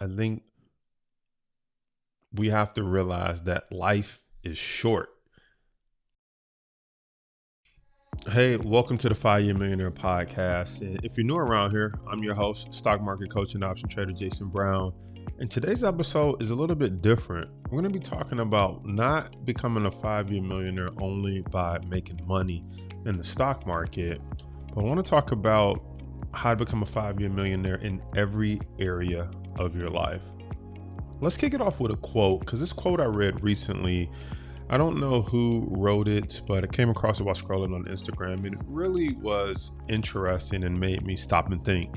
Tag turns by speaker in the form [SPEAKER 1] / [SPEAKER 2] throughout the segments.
[SPEAKER 1] I think we have to realize that life is short. Hey, welcome to the 5 Year Millionaire podcast. And if you're new around here, I'm your host, stock market coach and option trader Jason Brown. And today's episode is a little bit different. We're going to be talking about not becoming a 5 year millionaire only by making money in the stock market, but I want to talk about how to become a 5 year millionaire in every area of your life. Let's kick it off with a quote, because this quote I read recently, I don't know who wrote it, but I came across it while scrolling on Instagram, and it really was interesting and made me stop and think.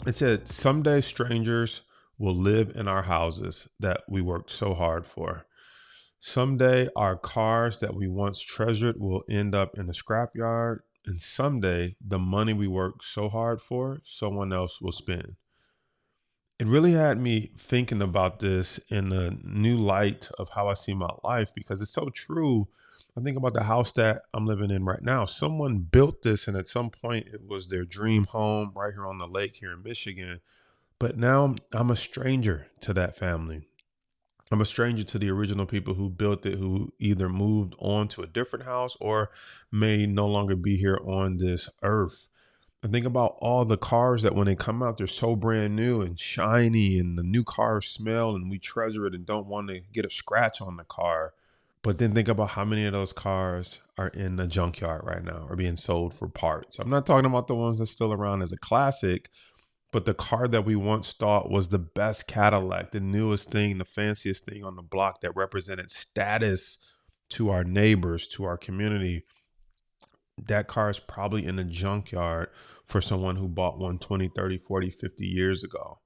[SPEAKER 1] It said, "Someday strangers will live in our houses that we worked so hard for. Someday our cars that we once treasured will end up in a scrapyard, and someday the money we worked so hard for, someone else will spend." It really had me thinking about this in a new light of how I see my life, because it's so true. I think about the house that I'm living in right now. Someone built this, and at some point it was their dream home right here on the lake here in Michigan. But now I'm a stranger to that family. I'm a stranger to the original people who built it, who either moved on to a different house or may no longer be here on this earth. And think about all the cars that when they come out, they're so brand new and shiny, and the new cars smell, and we treasure it and don't want to get a scratch on the car. But then think about how many of those cars are in the junkyard right now or being sold for parts. I'm not talking about the ones that's still around as a classic, but the car that we once thought was the best Cadillac, the newest thing, the fanciest thing on the block that represented status to our neighbors, to our community. That car is probably in a junkyard for someone who bought one 20, 30, 40, 50 years ago.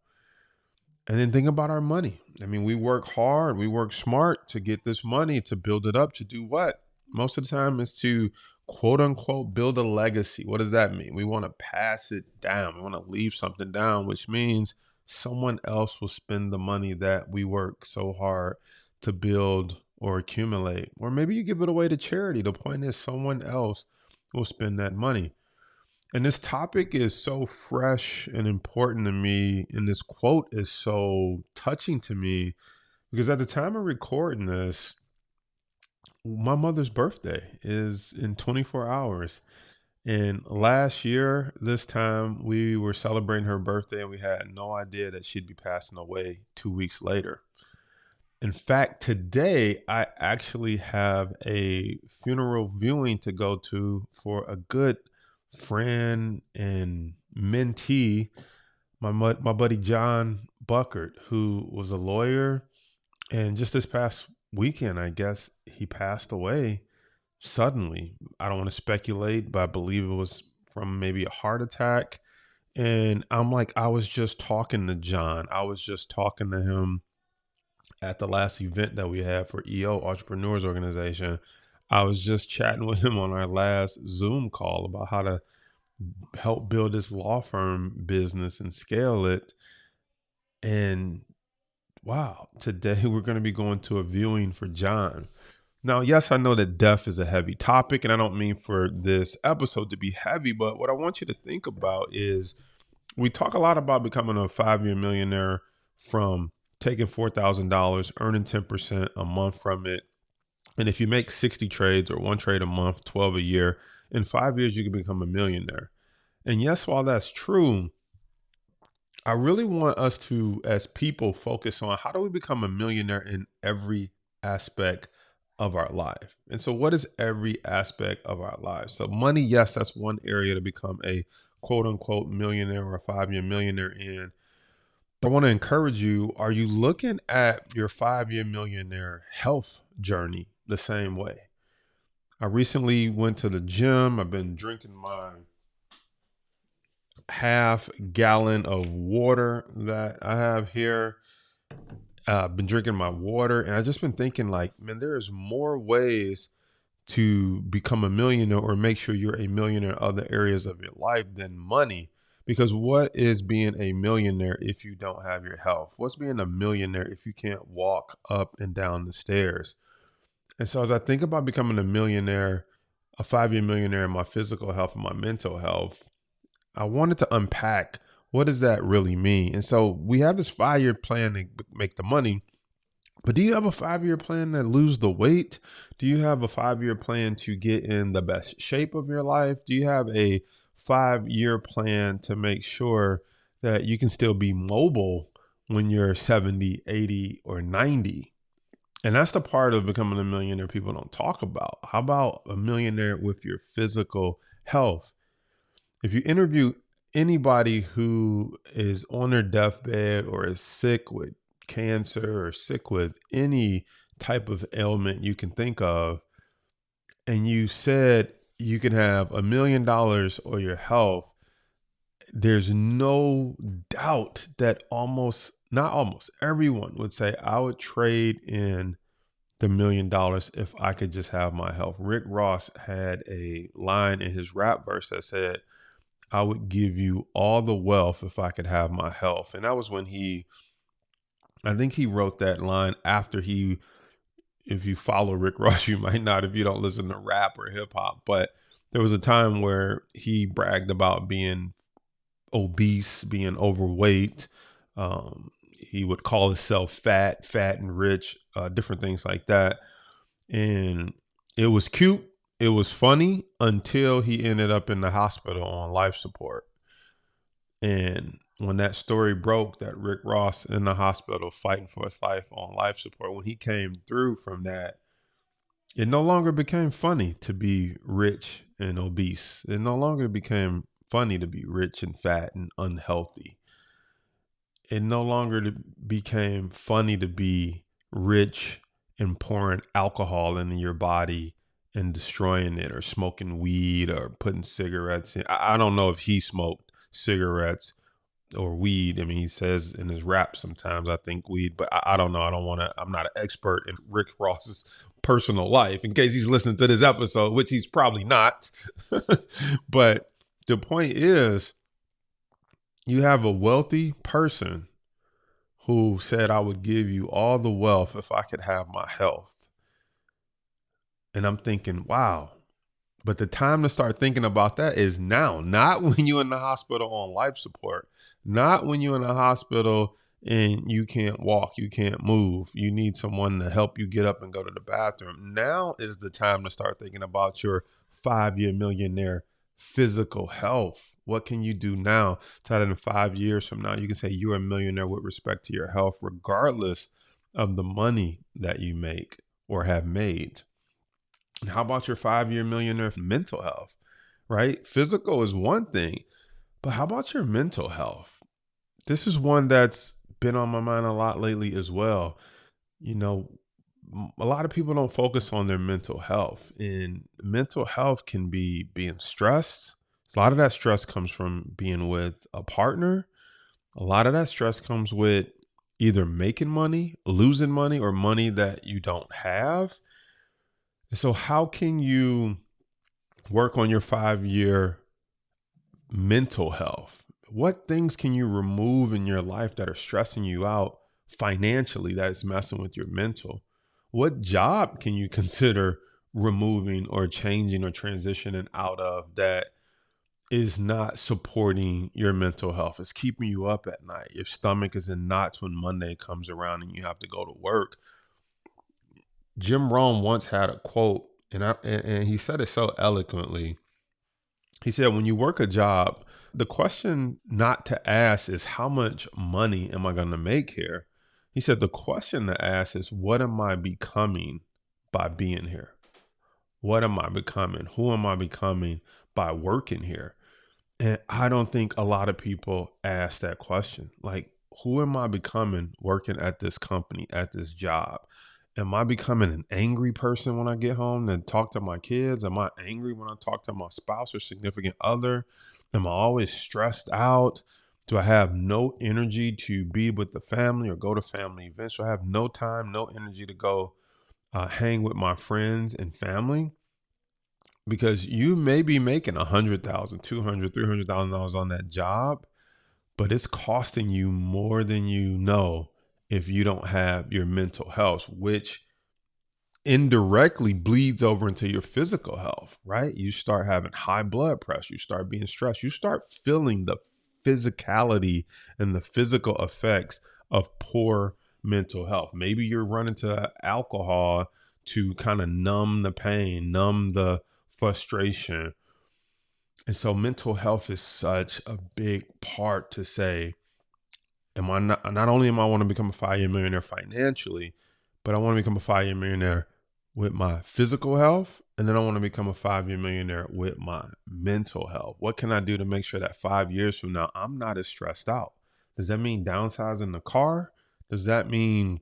[SPEAKER 1] And then think about our money. I mean, we work hard, we work smart to get this money, to build it up, to do what? Most of the time is to quote unquote build a legacy. What does that mean? We want to pass it down. We want to leave something down, which means someone else will spend the money that we work so hard to build or accumulate. Or maybe you give it away to charity. The point is, someone else will spend that money. And this topic is so fresh and important to me. And this quote is so touching to me because at the time of recording this, my mother's birthday is in 24 hours. And last year, this time, we were celebrating her birthday and we had no idea that she'd be passing away 2 weeks later. In fact, today, I actually have a funeral viewing to go to for a good friend and mentee, my buddy John Buckert, who was a lawyer. And just this past weekend, I guess he passed away suddenly. I don't want to speculate, but I believe it was from maybe a heart attack. And I'm like, I was just talking to John. I was just talking to him at the last event that we had for EO Entrepreneurs Organization. I was just chatting with him on our last Zoom call about how to help build this law firm business and scale it. And wow, today we're going to be going to a viewing for John. Now, yes, I know that death is a heavy topic, and I don't mean for this episode to be heavy, but what I want you to think about is we talk a lot about becoming a 5 year millionaire from taking $4,000, earning 10% a month from it. And if you make 60 trades or one trade a month, 12 a year, in 5 years, you can become a millionaire. And yes, while that's true, I really want us to, as people, focus on how do we become a millionaire in every aspect of our life. And so what is every aspect of our lives? So money, yes, that's one area to become a quote unquote millionaire or a 5 year millionaire in. But I want to encourage you, are you looking at your 5 year millionaire health journey the same way? I recently went to the gym. I've been drinking my half gallon of water that I have here. I've been drinking my water, and I've just been thinking like, man, there's more ways to become a millionaire or make sure you're a millionaire in other areas of your life than money. Because what is being a millionaire if you don't have your health? What's being a millionaire if you can't walk up and down the stairs? And so as I think about becoming a millionaire, a 5 year millionaire in my physical health and my mental health, I wanted to unpack what does that really mean? And so we have this 5-year plan to make the money, but do you have a 5-year plan to lose the weight? Do you have a 5-year plan to get in the best shape of your life? Do you have a 5-year plan to make sure that you can still be mobile when you're 70, 80, or 90? And that's the part of becoming a millionaire people don't talk about. How about a millionaire with your physical health? If you interview anybody who is on their deathbed or is sick with cancer or sick with any type of ailment you can think of, and you said you can have $1 million or your health, there's no doubt that not almost everyone would say, I would trade in the $1 million if I could just have my health. Rick Ross had a line in his rap verse that said, I would give you all the wealth if I could have my health. And that was when I think he wrote that line after if you follow Rick Ross, you might not if you don't listen to rap or hip hop, but there was a time where he bragged about being obese, being overweight. He would call himself fat and rich, different things like that. And it was cute. It was funny until he ended up in the hospital on life support. And when that story broke that Rick Ross in the hospital fighting for his life on life support, when he came through from that, it no longer became funny to be rich and obese. It no longer became funny to be rich and fat and unhealthy. It no longer became funny to be rich and pouring alcohol into your body and destroying it, or smoking weed or putting cigarettes in. I don't know if he smoked cigarettes or weed. I mean, he says in his rap sometimes, I think weed, but I don't know. I'm not an expert in Rick Ross's personal life in case he's listening to this episode, which he's probably not. But the point is, you have a wealthy person who said, I would give you all the wealth if I could have my health. And I'm thinking, wow. But the time to start thinking about that is now, not when you're in the hospital on life support, not when you're in the hospital and you can't walk, you can't move, you need someone to help you get up and go to the bathroom. Now is the time to start thinking about your 5-year millionaire physical health. What can you do now so that in 5 years from now, you can say you're a millionaire with respect to your health, regardless of the money that you make or have made? And how about your 5-year millionaire mental health, right? Physical is one thing, but how about your mental health? This is one that's been on my mind a lot lately as well. You know, a lot of people don't focus on their mental health, and mental health can be being stressed. A lot of that stress comes from being with a partner. A lot of that stress comes with either making money, losing money, or money that you don't have. So how can you work on your 5-year mental health? What things can you remove in your life that are stressing you out financially, that is messing with your mental? What job can you consider removing or changing or transitioning out of that is not supporting your mental health? It's keeping you up at night. Your stomach is in knots when Monday comes around and you have to go to work. Jim Rohn once had a quote, and he said it so eloquently. He said, when you work a job, the question not to ask is, how much money am I going to make here? He said, the question to ask is, what am I becoming by being here? What am I becoming? Who am I becoming by working here? And I don't think a lot of people ask that question. Like, who am I becoming working at this company, at this job? Am I becoming an angry person when I get home and talk to my kids? Am I angry when I talk to my spouse or significant other? Am I always stressed out? Do I have no energy to be with the family or go to family events? Do I have no time, no energy to go hang with my friends and family? Because you may be making $100,000, $200,000, $300,000 on that job, but it's costing you more than you know if you don't have your mental health, which indirectly bleeds over into your physical health, right? You start having high blood pressure, you start being stressed, you start feeling the physicality and the physical effects of poor mental health. Maybe you're running to alcohol to kind of numb the pain, numb the frustration. And so mental health is such a big part to say, am I not only am I want to become a 5-year millionaire financially, but I want to become a 5-year millionaire with my physical health. And then I want to become a 5-year millionaire with my mental health. What can I do to make sure that 5 years from now, I'm not as stressed out? Does that mean downsizing the car? Does that mean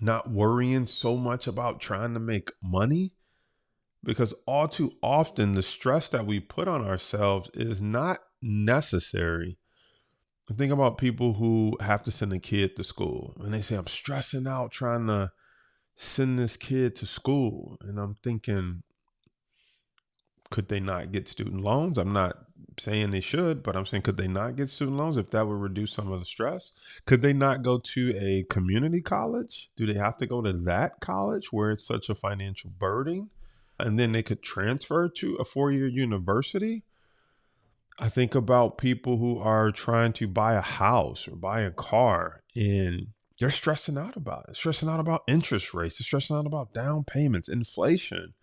[SPEAKER 1] not worrying so much about trying to make money? Because all too often, the stress that we put on ourselves is not necessary. Think about people who have to send a kid to school and they say, I'm stressing out trying to send this kid to school. And I'm thinking, could they not get student loans? I'm not saying they should, but I'm saying, could they not get student loans if that would reduce some of the stress? Could they not go to a community college? Do they have to go to that college where it's such a financial burden? And then they could transfer to a 4-year university? I think about people who are trying to buy a house or buy a car and they're stressing out about it, stressing out about interest rates, they're stressing out about down payments, inflation.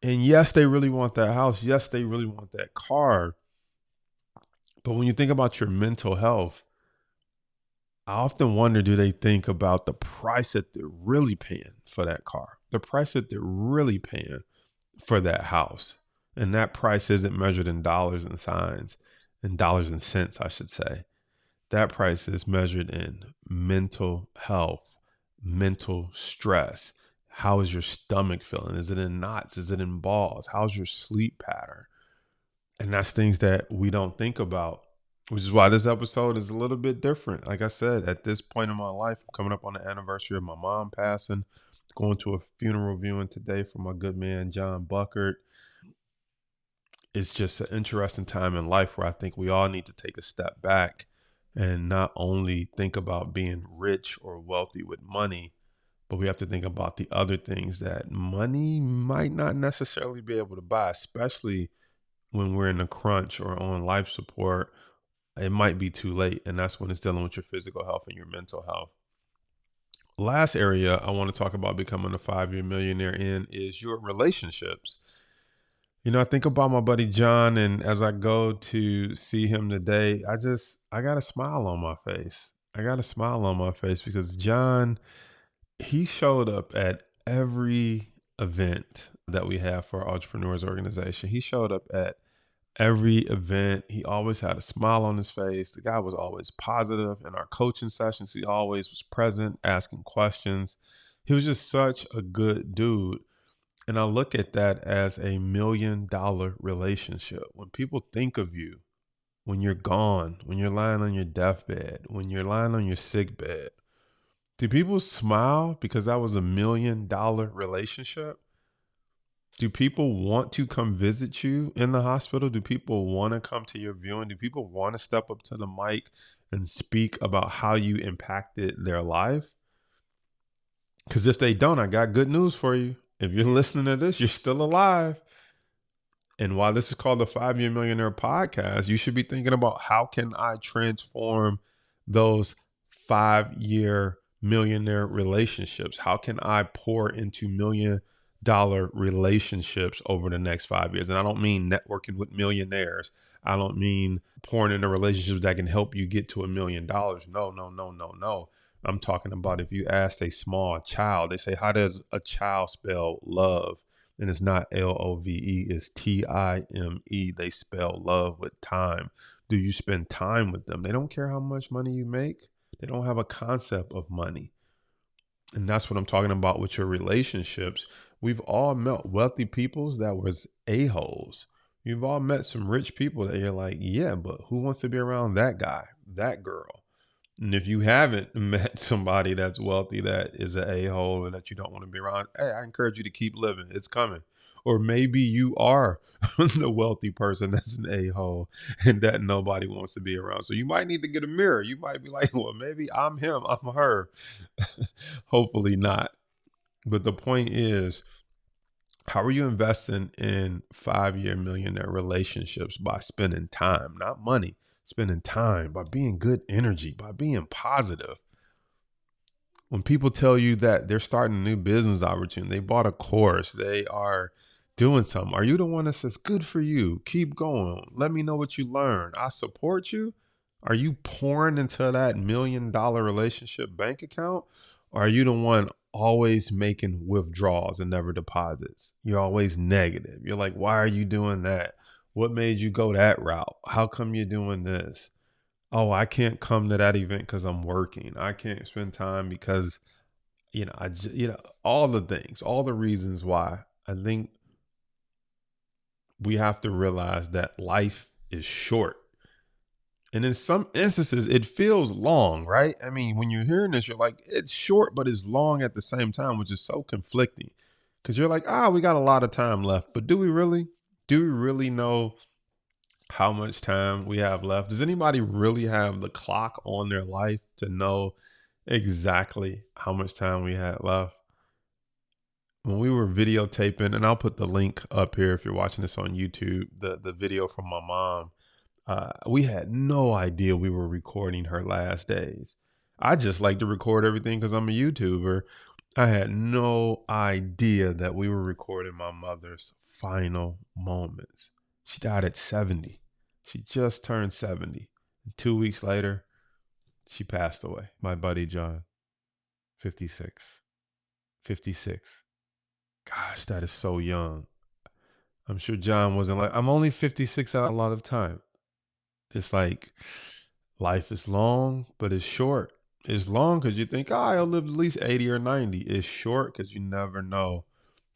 [SPEAKER 1] And yes, they really want that house. Yes, they really want that car. But when you think about your mental health, I often wonder, do they think about the price that they're really paying for that car, the price that they're really paying for that house? And that price isn't measured in dollars and cents, I should say. That price is measured in mental health, mental stress. How is your stomach feeling? Is it in knots? Is it in balls? How's your sleep pattern? And that's things that we don't think about, which is why this episode is a little bit different. Like I said, at this point in my life, I'm coming up on the anniversary of my mom passing, going to a funeral viewing today for my good man, John Buckert. It's just an interesting time in life where I think we all need to take a step back and not only think about being rich or wealthy with money, but we have to think about the other things that money might not necessarily be able to buy, especially when we're in a crunch or on life support. It might be too late. And that's when it's dealing with your physical health and your mental health. Last area I want to talk about becoming a 5-year millionaire in is your relationships. I think about my buddy John, and as I go to see him today, I got a smile on my face. I got a smile on my face because John, he showed up at every event that we have for our entrepreneurs organization. He showed up at every event. He always had a smile on his face. The guy was always positive. In our coaching sessions, he always was present, asking questions. He was just such a good dude. And I look at that as $1 million relationship. When people think of you, when you're gone, when you're lying on your deathbed, when you're lying on your sick bed, do people smile because that was $1 million relationship? Do people want to come visit you in the hospital? Do people want to come to your viewing? Do people want to step up to the mic and speak about how you impacted their life? Because if they don't, I got good news for you. If you're listening to this, you're still alive. And while this is called the 5-Year Millionaire podcast, you should be thinking about, how can I transform those 5-year millionaire relationships? How can I pour into $1 million relationships over the next 5 years? And I don't mean networking with millionaires. I don't mean pouring into relationships that can help you get to $1 million. No, no, no, no, no. I'm talking about, if you ask a small child, they say, how does a child spell love? And it's not LOVE, it's TIME. They spell love with time. Do you spend time with them? They don't care how much money you make. They don't have a concept of money. And that's what I'm talking about with your relationships. We've all met wealthy peoples that was a-holes. You've all met some rich people that you're like, yeah, but who wants to be around that guy, that girl? And if you haven't met somebody that's wealthy that is an a-hole and that you don't want to be around, hey, I encourage you to keep living. It's coming. Or maybe you are the wealthy person that's an a-hole and that nobody wants to be around. So you might need to get a mirror. You might be like, well, maybe I'm him, I'm her. Hopefully not. But the point is, How are you investing in 5-year millionaire relationships? By spending time, not money, spending time, by being good energy, by being positive. When people tell you that they're starting a new business opportunity, they bought a course, they are doing something, are you the one that says, good for you, keep going, let me know what you learned, I support you? Are you pouring into that $1 million relationship bank account? Or are you the one always making withdrawals and never deposits? You're always negative. You're like, why are you doing that? What made you go that route? How come you're doing this? Oh, I can't come to that event because I'm working. I can't spend time because, all the things, all the reasons why. I think we have to realize that life is short. And in some instances, it feels long, right? I mean, when you're hearing this, you're like, it's short, but it's long at the same time, which is so conflicting. Because you're like, we got a lot of time left. But do we really? Do we really know how much time we have left? Does anybody really have the clock on their life to know exactly how much time we had left? When we were videotaping, and I'll put the link up here if you're watching this on YouTube, the video from my mom, we had no idea we were recording her last days. I just like to record everything because I'm a YouTuber. I had no idea that we were recording my mother's final moments. She died at 70. She just turned 70. And 2 weeks later, she passed away. My buddy John, 56. 56. Gosh, that is so young. I'm sure John wasn't like, I'm only 56 out a lot of time. It's like life is long, but it's short. It's long because you think, I'll live at least 80 or 90. It's short because you never know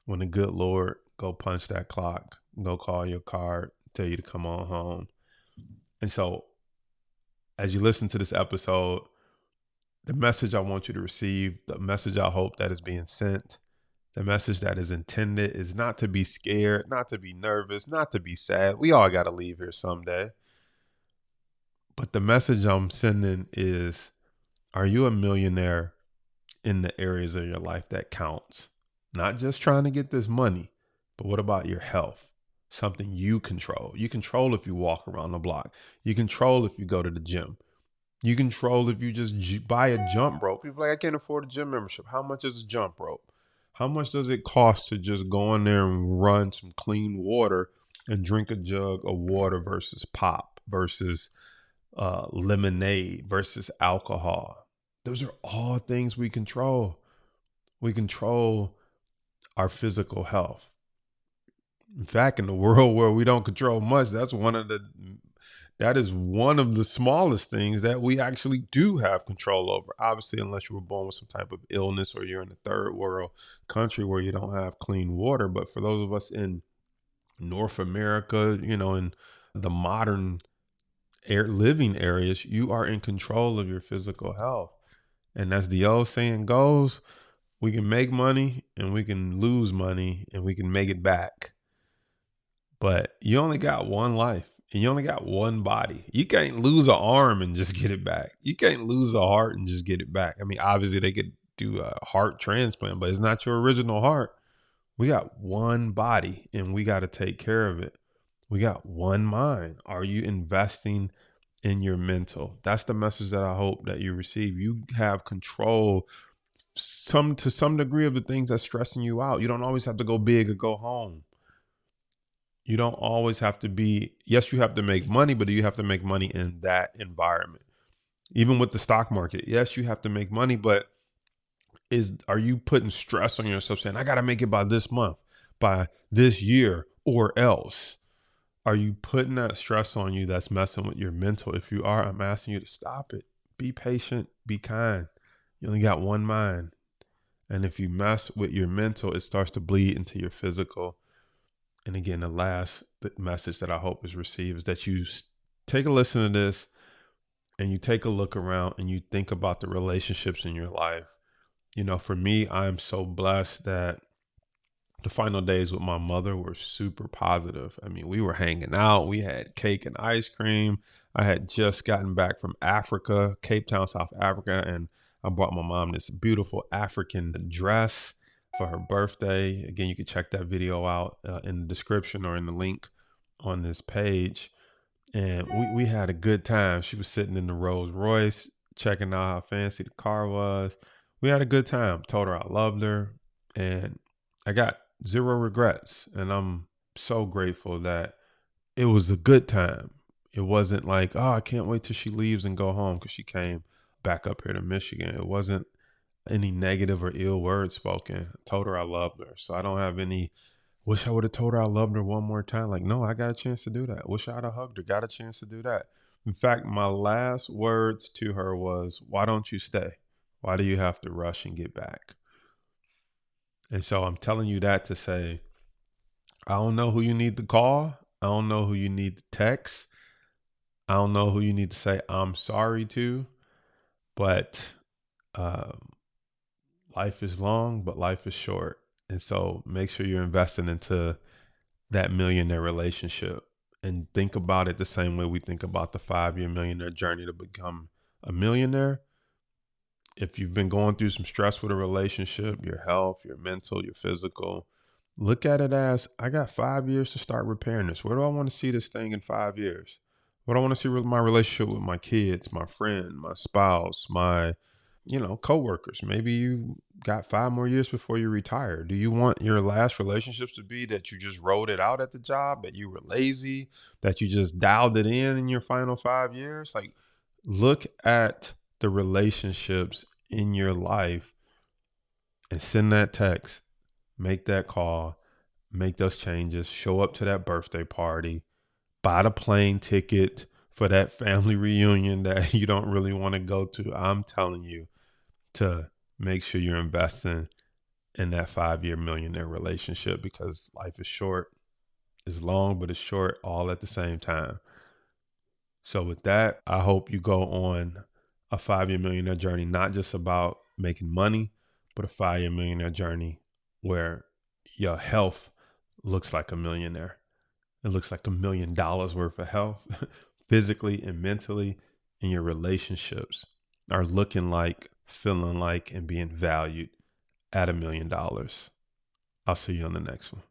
[SPEAKER 1] when the good Lord go punch that clock, go call your card, tell you to come on home. And so as you listen to this episode, the message I want you to receive, the message I hope that is being sent, the message that is intended is not to be scared, not to be nervous, not to be sad. We all got to leave here someday. But the message I'm sending is, are you a millionaire in the areas of your life that counts? Not just trying to get this money, but what about your health? Something you control. You control if you walk around the block. You control if you go to the gym. You control if you just buy a jump rope. People are like, I can't afford a gym membership. How much is a jump rope? How much does it cost to just go in there and run some clean water and drink a jug of water versus pop versus lemonade versus alcohol? Those are all things we control. We control our physical health. In fact, in the world where we don't control much, that is one of the smallest things that we actually do have control over. Obviously, unless you were born with some type of illness or you're in a third world country where you don't have clean water. But for those of us in North America, in the modern living areas, you are in control of your physical health. And as the old saying goes, we can make money and we can lose money and we can make it back. But you only got one life and you only got one body. You can't lose an arm and just get it back. You can't lose a heart and just get it back. I mean, obviously they could do a heart transplant, but it's not your original heart. We got one body and we got to take care of it. We got one mind. Are you investing in your mental? That's the message that I hope that you receive. You have control to some degree of the things that's stressing you out. You don't always have to go big or go home. You don't always have to be, yes, you have to make money, but do you have to make money in that environment? Even with the stock market, yes, you have to make money, but are you putting stress on yourself saying, I got to make it by this month, by this year, or else? Are you putting that stress on you that's messing with your mental? If you are, I'm asking you to stop it. Be patient, be kind. You only got one mind. And if you mess with your mental, it starts to bleed into your physical. And again, the message that I hope is received is that you take a listen to this and you take a look around and you think about the relationships in your life. For me, I am so blessed that the final days with my mother were super positive. I mean, we were hanging out. We had cake and ice cream. I had just gotten back from Africa, Cape Town, South Africa, and I brought my mom this beautiful African dress. for her birthday. Again, you can check that video out in the description or in the link on this page. And we had a good time. She was sitting in the Rolls Royce, checking out how fancy the car was. We had a good time. Told her I loved her, and I got zero regrets. And I'm so grateful that it was a good time. It wasn't like, oh, I can't wait till she leaves and go home, because she came back up here to Michigan. It wasn't any negative or ill words spoken. I told her I loved her. So I don't have any wish I would have told her I loved her one more time. Like, no, I got a chance to do that. Wish I'd have hugged her, got a chance to do that. In fact, my last words to her was, why don't you stay? Why do you have to rush and get back? And so I'm telling you that to say, I don't know who you need to call. I don't know who you need to text. I don't know who you need to say I'm sorry to, but uh, life is long, but life is short. And so make sure you're investing into that millionaire relationship, and think about it the same way we think about the 5-year millionaire journey to become a millionaire. If you've been going through some stress with a relationship, your health, your mental, your physical, look at it as, I got 5 years to start repairing this. Where do I want to see this thing in 5 years? What do I want to see with my relationship with my kids, my friend, my spouse, my coworkers? Maybe you got 5 more years before you retire. Do you want your last relationships to be that you just wrote it out at the job, that you were lazy, that you just dialed it in your final 5 years? Like, look at the relationships in your life and send that text, make that call, make those changes, show up to that birthday party, buy the plane ticket for that family reunion that you don't really want to go to. I'm telling you to make sure you're investing in that 5-year millionaire relationship, because life is short. It's long, but it's short all at the same time. So with that, I hope you go on a 5-year millionaire journey, not just about making money, but a 5-year millionaire journey where your health looks like a millionaire. It looks like $1 million worth of health, physically and mentally, and your relationships are looking like, feeling like, and being valued at $1 million. I'll see you on the next one.